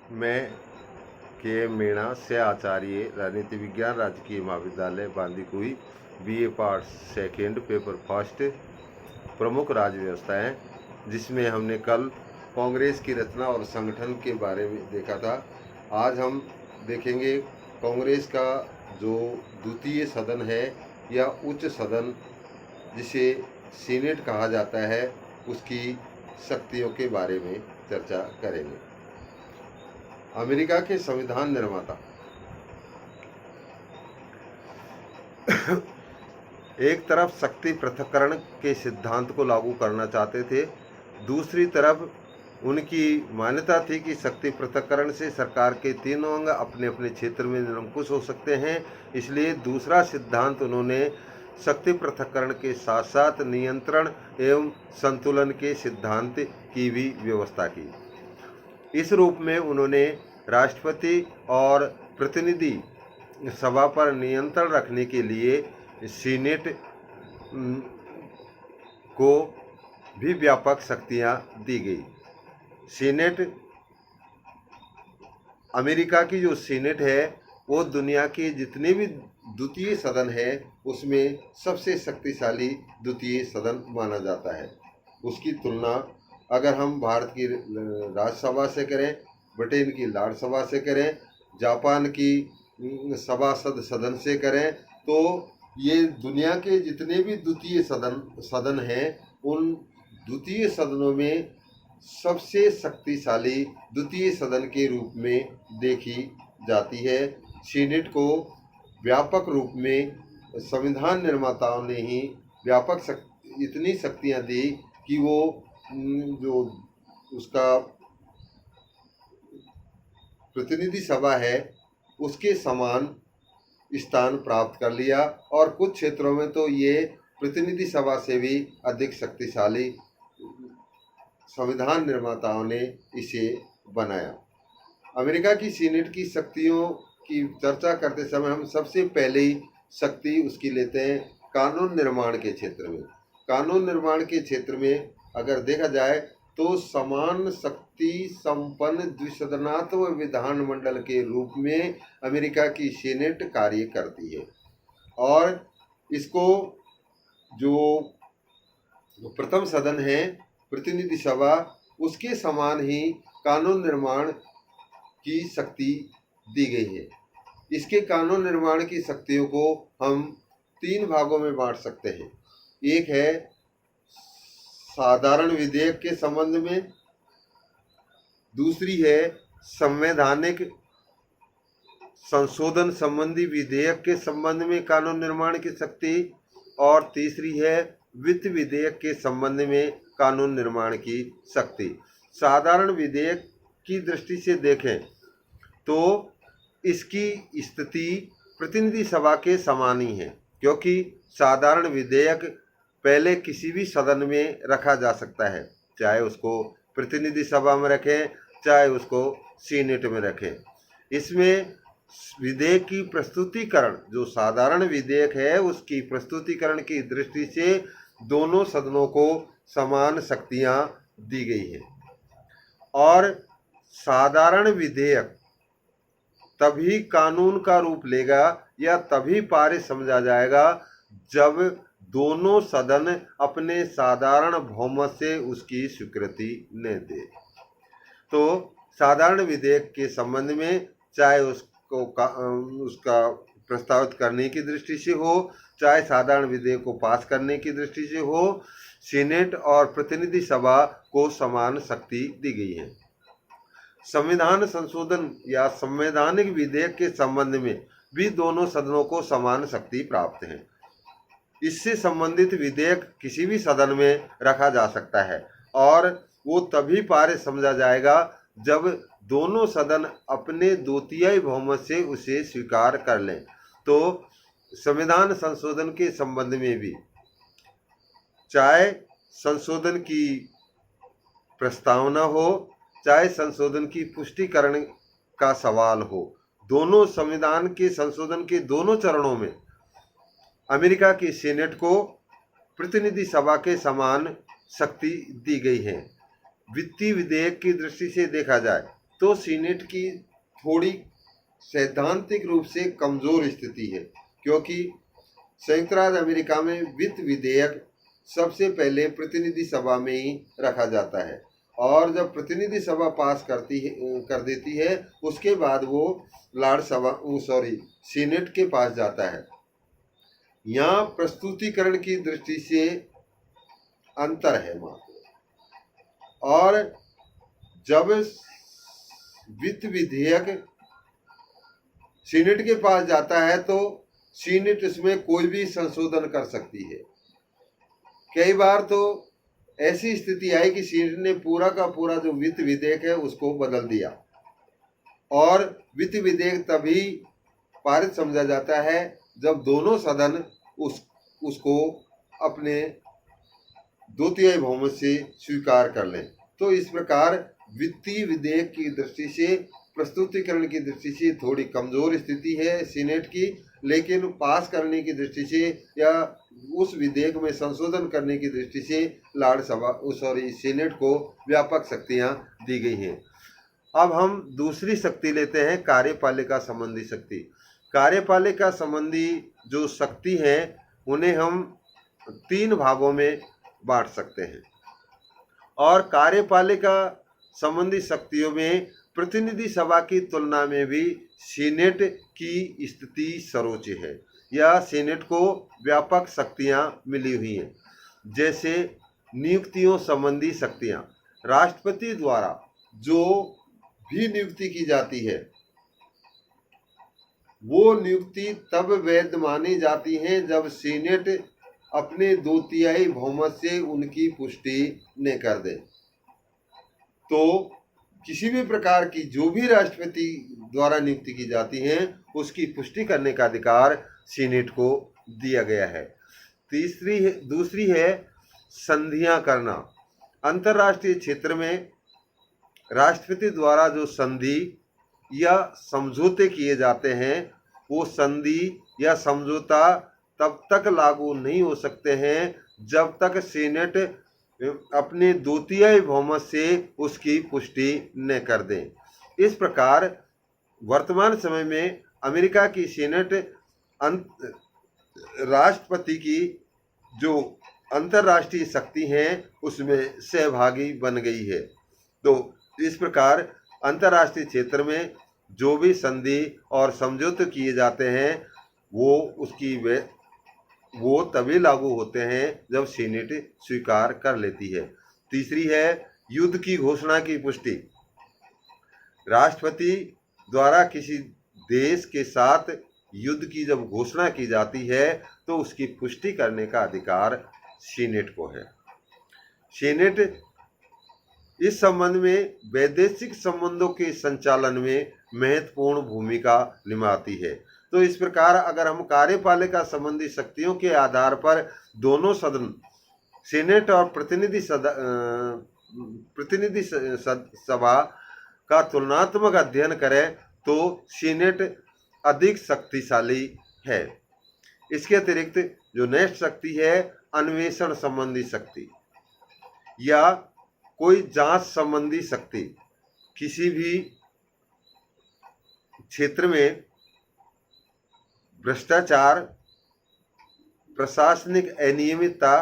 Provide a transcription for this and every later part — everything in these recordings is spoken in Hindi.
मैं के मीणा से आचार्य राजनीति विज्ञान राजकीय महाविद्यालय Bandikui BA part second paper first प्रमुख राज्य व्यवस्थाएं, जिसमें हमने कल कांग्रेस की रचना और संगठन के बारे में देखा था। आज हम देखेंगे कांग्रेस का जो द्वितीय सदन है या उच्च सदन जिसे सीनेट कहा जाता है, उसकी शक्तियों के बारे में चर्चा करेंगे। अमेरिका के संविधान निर्माता एक तरफ शक्ति पृथक्करण के सिद्धांत को लागू करना चाहते थे, दूसरी तरफ उनकी मान्यता थी कि शक्ति पृथक्करण से सरकार के तीनों अंग अपने अपने क्षेत्र में निरंकुश हो सकते हैं। इसलिए दूसरा सिद्धांत उन्होंने शक्ति पृथक्करण के साथ साथ नियंत्रण एवं संतुलन के सिद्धांत की भी व्यवस्था की। इस रूप में उन्होंने राष्ट्रपति और प्रतिनिधि सभा पर नियंत्रण रखने के लिए सीनेट को भी व्यापक शक्तियां दी गई। सीनेट, अमेरिका की जो सीनेट है वो दुनिया के जितने भी द्वितीय सदन है उसमें सबसे शक्तिशाली द्वितीय सदन माना जाता है। उसकी तुलना अगर हम भारत की राज्यसभा से करें, ब्रिटेन की लॉर्डसभा से करें, जापान की सभासद सदन से करें, तो ये दुनिया के जितने भी द्वितीय सदन हैं उन द्वितीय सदनों में सबसे शक्तिशाली द्वितीय सदन के रूप में देखी जाती है। सीनेट को व्यापक रूप में संविधान निर्माताओं ने ही इतनी शक्तियां दी कि वो जो उसका प्रतिनिधि सभा है उसके समान स्थान प्राप्त कर लिया, और कुछ क्षेत्रों में तो ये प्रतिनिधि सभा से भी अधिक शक्तिशाली संविधान निर्माताओं ने इसे बनाया। अमेरिका की सीनेट की शक्तियों की चर्चा करते समय हम सबसे पहले शक्ति उसकी लेते हैं कानून निर्माण के क्षेत्र में। कानून निर्माण के क्षेत्र में अगर देखा जाए तो समान शक्ति संपन्न द्विसदनात्मक विधानमंडल के रूप में अमेरिका की सीनेट कार्य करती है, और इसको जो प्रथम सदन है प्रतिनिधि सभा, उसके समान ही कानून निर्माण की शक्ति दी गई है। इसके कानून निर्माण की शक्तियों को हम तीन भागों में बांट सकते हैं। एक है साधारण विधेयक के संबंध में, दूसरी है संवैधानिक संशोधन संबंधी विधेयक के संबंध में कानून निर्माण की शक्ति, और तीसरी है वित्त विधेयक के संबंध में कानून निर्माण की शक्ति। साधारण विधेयक की दृष्टि से देखें तो इसकी स्थिति प्रतिनिधि सभा के समान ही है, क्योंकि साधारण विधेयक पहले किसी भी सदन में रखा जा सकता है, चाहे उसको प्रतिनिधि सभा में रखें चाहे उसको सीनेट में रखें। इसमें विधेयक की प्रस्तुतिकरण, जो साधारण विधेयक है उसकी प्रस्तुतिकरण की दृष्टि से दोनों सदनों को समान शक्तियां दी गई हैं, और साधारण विधेयक तभी कानून का रूप लेगा या तभी पारित समझा जाएगा जब दोनों सदन अपने साधारण बहुमत से उसकी स्वीकृति न दे। तो साधारण विधेयक के संबंध में चाहे उसका प्रस्तावित करने की दृष्टि से हो, चाहे साधारण विधेयक को पास करने की दृष्टि से हो, सीनेट और प्रतिनिधि सभा को समान शक्ति दी गई है। संविधान संशोधन या संवैधानिक विधेयक के संबंध में भी दोनों सदनों को समान शक्ति प्राप्त है। इससे संबंधित विधेयक किसी भी सदन में रखा जा सकता है, और वो तभी पारित समझा जाएगा जब दोनों सदन अपने 2/3 बहुमत से उसे स्वीकार कर लें। तो संविधान संशोधन के संबंध में भी चाहे संशोधन की प्रस्तावना हो चाहे संशोधन की पुष्टिकरण का सवाल हो, दोनों संविधान के संशोधन के दोनों चरणों में अमेरिका की सीनेट को प्रतिनिधि सभा के समान शक्ति दी गई है। वित्तीय विधेयक की दृष्टि से देखा जाए तो सीनेट की थोड़ी सैद्धांतिक रूप से कमज़ोर स्थिति है, क्योंकि संयुक्त राज्य अमेरिका में वित्त विधेयक सबसे पहले प्रतिनिधि सभा में ही रखा जाता है, और जब प्रतिनिधि सभा पास कर देती है उसके बाद वो सीनेट के पास जाता है। यहाँ प्रस्तुतिकरण की दृष्टि से अंतर है मात्र। और जब वित्त विधेयक सीनेट के पास जाता है तो सीनेट इसमें कोई भी संशोधन कर सकती है। कई बार तो ऐसी स्थिति आई कि सीनेट ने पूरा का पूरा जो वित्त विधेयक है उसको बदल दिया, और वित्त विधेयक तभी पारित समझा जाता है जब दोनों सदन उसको अपने 2/3 बहुमत से स्वीकार कर लें। तो इस प्रकार वित्तीय विधेयक की दृष्टि से, प्रस्तुतिकरण की दृष्टि से थोड़ी कमज़ोर स्थिति है सीनेट की, लेकिन पास करने की दृष्टि से या उस विधेयक में संशोधन करने की दृष्टि से सीनेट को व्यापक शक्तियां दी गई हैं। अब हम दूसरी शक्ति लेते हैं, कार्यपालिका संबंधी शक्ति। कार्यपालिका संबंधी जो शक्ति है उन्हें हम 3 भागों में बांट सकते हैं, और कार्यपालिका संबंधी शक्तियों में प्रतिनिधि सभा की तुलना में भी सीनेट की स्थिति सर्वोच्च है, या सीनेट को व्यापक शक्तियां मिली हुई हैं। जैसे नियुक्तियों संबंधी शक्तियां, राष्ट्रपति द्वारा जो भी नियुक्ति की जाती है वो नियुक्ति तब वैध मानी जाती है जब सीनेट अपने 2/3 बहुमत से उनकी पुष्टि न कर दे। तो किसी भी प्रकार की जो भी राष्ट्रपति द्वारा नियुक्ति की जाती है उसकी पुष्टि करने का अधिकार सीनेट को दिया गया है। दूसरी है संधियां करना। अंतर्राष्ट्रीय क्षेत्र में राष्ट्रपति द्वारा जो संधि या समझौते किए जाते हैं वो संधि या समझौता तब तक लागू नहीं हो सकते हैं जब तक सीनेट अपने 2/3 बहुमत से उसकी पुष्टि न कर दें। इस प्रकार वर्तमान समय में अमेरिका की सीनेट राष्ट्रपति की जो अंतर्राष्ट्रीय शक्ति हैं उसमें सहभागी बन गई है। तो इस प्रकार अंतर्राष्ट्रीय क्षेत्र में जो भी संधि और समझौते किए जाते हैं वो तभी लागू होते हैं जब सीनेट स्वीकार कर लेती है। तीसरी है युद्ध की घोषणा की पुष्टि। राष्ट्रपति द्वारा किसी देश के साथ युद्ध की जब घोषणा की जाती है तो उसकी पुष्टि करने का अधिकार सीनेट को है। सीनेट इस संबंध में वैदेशिक संबंधों के संचालन में महत्वपूर्ण भूमिका निभाती है। तो इस प्रकार अगर हम कार्यपालिका संबंधी शक्तियों के आधार पर दोनों सदन सीनेट और प्रतिनिधि सभा का तुलनात्मक अध्ययन करें तो सीनेट अधिक शक्तिशाली है। इसके अतिरिक्त जो नेक्स्ट शक्ति है अन्वेषण संबंधी शक्ति या कोई जांच संबंधी शक्ति। किसी भी क्षेत्र में भ्रष्टाचार, प्रशासनिक अनियमितता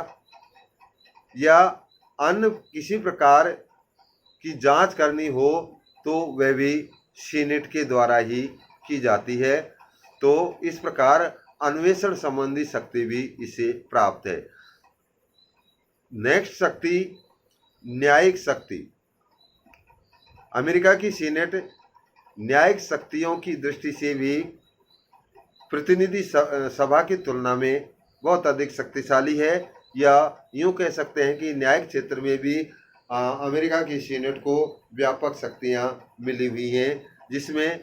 या अन्य किसी प्रकार की जांच करनी हो तो वह भी सीनेट के द्वारा ही की जाती है। तो इस प्रकार अन्वेषण संबंधी शक्ति भी इसे प्राप्त है। नेक्स्ट शक्ति न्यायिक शक्ति। अमेरिका की सीनेट न्यायिक शक्तियों की दृष्टि से भी प्रतिनिधि सभा की तुलना में बहुत अधिक शक्तिशाली है, या यूँ कह सकते हैं कि न्यायिक क्षेत्र में भी अमेरिका की सीनेट को व्यापक शक्तियाँ मिली हुई हैं, जिसमें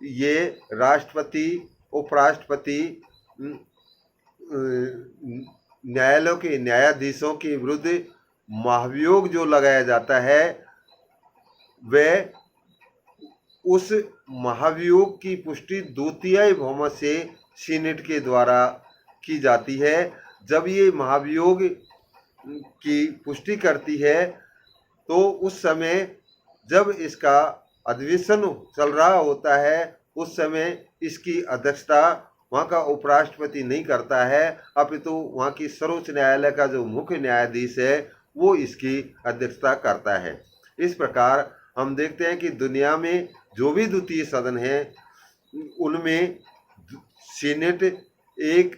ये राष्ट्रपति, उपराष्ट्रपति, न्यायालयों के न्यायाधीशों के विरुद्ध महाभियोग जो लगाया जाता है वह उस महाभियोग की पुष्टि 2/3 बहुमत से सीनेट के द्वारा की जाती है। जब ये महाभियोग की पुष्टि करती है तो उस समय जब इसका अधिवेशन चल रहा होता है उस समय इसकी अध्यक्षता वहाँ का उपराष्ट्रपति नहीं करता है, अपितु वहाँ की सर्वोच्च न्यायालय का जो मुख्य न्यायाधीश है वो इसकी अध्यक्षता करता है। इस प्रकार हम देखते हैं कि दुनिया में जो भी द्वितीय सदन है उनमें सीनेट एक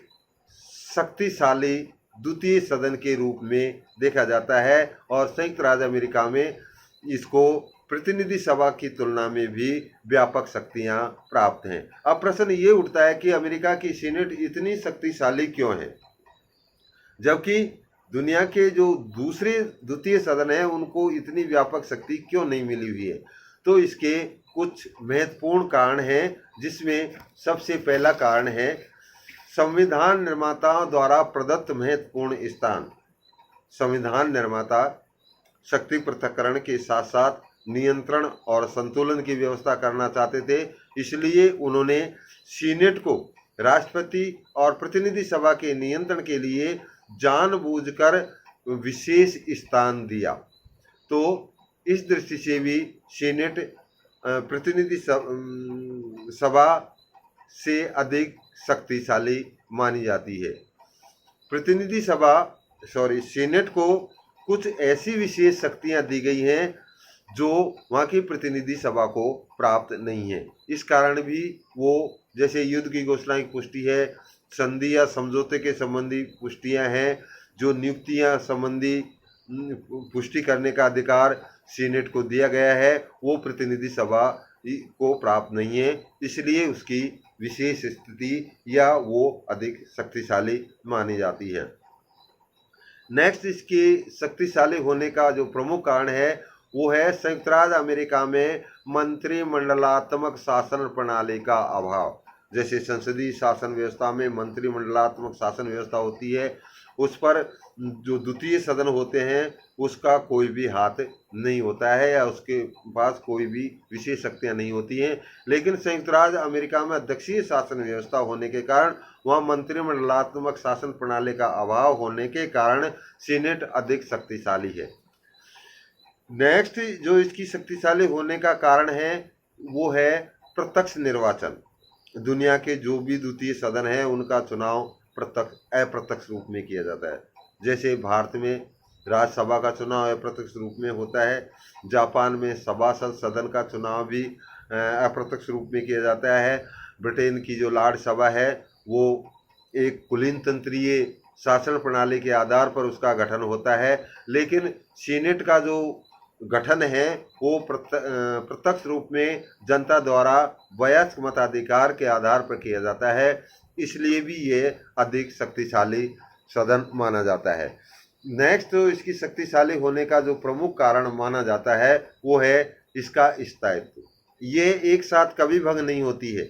शक्तिशाली द्वितीय सदन के रूप में देखा जाता है और संयुक्त राज्य अमेरिका में इसको प्रतिनिधि सभा की तुलना में भी व्यापक शक्तियां प्राप्त हैं। अब प्रश्न ये उठता है कि अमेरिका की सीनेट इतनी शक्तिशाली क्यों है, जबकि दुनिया के जो दूसरे द्वितीय सदन हैं उनको इतनी व्यापक शक्ति क्यों नहीं मिली हुई है। तो इसके कुछ महत्वपूर्ण कारण हैं, जिसमें सबसे पहला कारण है संविधान निर्माताओं द्वारा प्रदत्त महत्वपूर्ण स्थान। संविधान निर्माता शक्ति पृथक्करण के साथ साथ नियंत्रण और संतुलन की व्यवस्था करना चाहते थे, इसलिए उन्होंने सीनेट को राष्ट्रपति और प्रतिनिधि सभा के नियंत्रण के लिए जानबूझकर विशेष स्थान दिया। तो इस दृष्टि से भी सीनेट प्रतिनिधि सभा से अधिक शक्तिशाली मानी जाती है। सीनेट को कुछ ऐसी विशेष शक्तियां दी गई हैं जो वहाँ की प्रतिनिधि सभा को प्राप्त नहीं है। इस कारण भी वो जैसे युद्ध की घोषणा की पुष्टि है, संधि या समझौते के संबंधी पुष्टियां हैं, जो नियुक्तियां संबंधी पुष्टि करने का अधिकार सीनेट को दिया गया है, वो प्रतिनिधि सभा को प्राप्त नहीं है, इसलिए उसकी विशेष स्थिति या वो अधिक शक्तिशाली मानी जाती है। नेक्स्ट, इसके शक्तिशाली होने का जो प्रमुख कारण है वो है संयुक्त राज्य अमेरिका में मंत्रिमंडलात्मक शासन प्रणाली का अभाव। जैसे संसदीय शासन व्यवस्था में मंत्रिमंडलात्मक शासन व्यवस्था होती है, उस पर जो द्वितीय सदन होते हैं उसका कोई भी हाथ नहीं होता है या उसके पास कोई भी विशेष शक्तियां नहीं होती हैं। लेकिन संयुक्त राज्य अमेरिका में अध्यक्षीय शासन व्यवस्था होने के कारण, वहाँ मंत्रिमंडलात्मक शासन प्रणाली का अभाव होने के कारण सीनेट अधिक शक्तिशाली है। नेक्स्ट, जो इसकी शक्तिशाली होने का कारण है वो है प्रत्यक्ष निर्वाचन। दुनिया के जो भी द्वितीय सदन है उनका चुनाव अप्रत्यक्ष रूप में किया जाता है। जैसे भारत में राज्यसभा का चुनाव अप्रत्यक्ष रूप में होता है, जापान में सभासद सदन का चुनाव भी अप्रत्यक्ष रूप में किया जाता है, ब्रिटेन की जो लॉर्ड सभा है वो एक कुलीन तंत्रीय शासन प्रणाली के आधार पर उसका गठन होता है। लेकिन सीनेट का जो गठन है वो प्रत्यक्ष रूप में जनता द्वारा वयस्क मताधिकार के आधार पर किया जाता है, इसलिए भी ये अधिक शक्तिशाली सदन माना जाता है। नेक्स्ट, तो इसकी शक्तिशाली होने का जो प्रमुख कारण माना जाता है वो है इसका स्थायित्व। ये एक साथ कभी भंग नहीं होती है।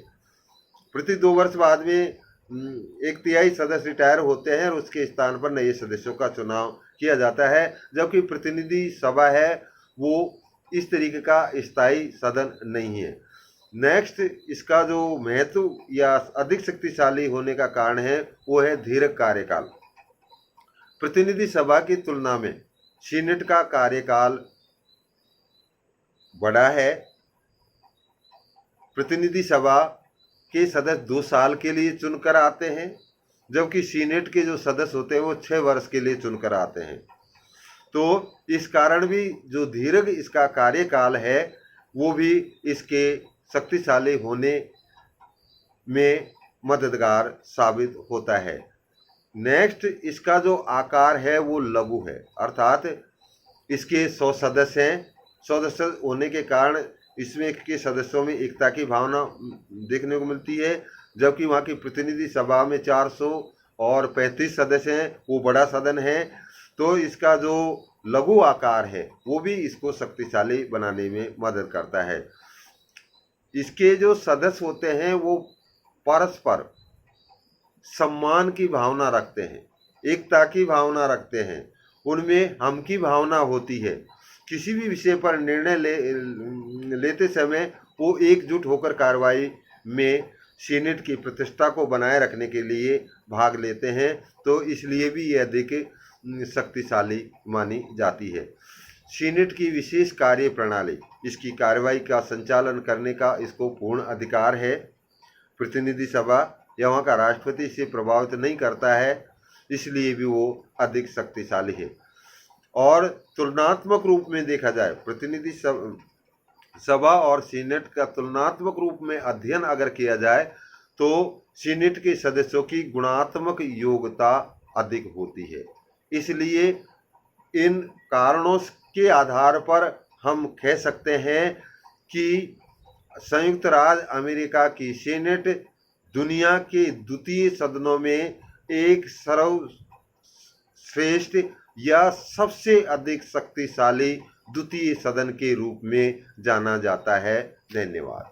प्रति 2 वर्ष बाद में 1/3 सदस्य रिटायर होते हैं और उसके स्थान पर नए सदस्यों का चुनाव किया जाता है, जबकि प्रतिनिधि सभा है वो इस तरीके का स्थायी सदन नहीं है। नेक्स्ट, इसका जो महत्व या अधिक शक्तिशाली होने का कारण है वो है दीर्घ कार्यकाल। प्रतिनिधि सभा की तुलना में सीनेट का कार्यकाल बड़ा है। प्रतिनिधि सभा के सदस्य 2 साल के लिए चुनकर आते हैं, जबकि सीनेट के जो सदस्य होते हैं वो 6 वर्ष के लिए चुनकर आते हैं। तो इस कारण भी जो दीर्घ इसका कार्यकाल है वो भी इसके शक्तिशाली होने में मददगार साबित होता है। नेक्स्ट, इसका जो आकार है वो लघु है, अर्थात इसके 100 सदस्य हैं। 100 सदस्य होने के कारण इसमें के सदस्यों में एकता की भावना देखने को मिलती है, जबकि वहाँ की प्रतिनिधि सभा में 400 और 35 सदस्य हैं, वो बड़ा सदन है। तो इसका जो लघु आकार है वो भी इसको शक्तिशाली बनाने में मदद करता है। इसके जो सदस्य होते हैं वो परस्पर सम्मान की भावना रखते हैं, एकता की भावना रखते हैं, उनमें हम की भावना होती है। किसी भी विषय पर निर्णय लेते समय वो एकजुट होकर कार्रवाई में सीनेट की प्रतिष्ठा को बनाए रखने के लिए भाग लेते हैं। तो इसलिए भी यह अधिक शक्तिशाली मानी जाती है। सीनेट की विशेष कार्य प्रणाली, इसकी कार्रवाई का संचालन करने का इसको पूर्ण अधिकार है। प्रतिनिधि सभा या वहाँ का राष्ट्रपति इसे प्रभावित नहीं करता है, इसलिए भी वो अधिक शक्तिशाली है। और तुलनात्मक रूप में देखा जाए, प्रतिनिधि सभा और सीनेट का तुलनात्मक रूप में अध्ययन अगर किया जाए तो सीनेट के सदस्यों की गुणात्मक योग्यता अधिक होती है। इसलिए इन कारणों के आधार पर हम कह सकते हैं कि संयुक्त राज्य अमेरिका की सीनेट दुनिया के द्वितीय सदनों में एक सर्वश्रेष्ठ या सबसे अधिक शक्तिशाली द्वितीय सदन के रूप में जाना जाता है। धन्यवाद।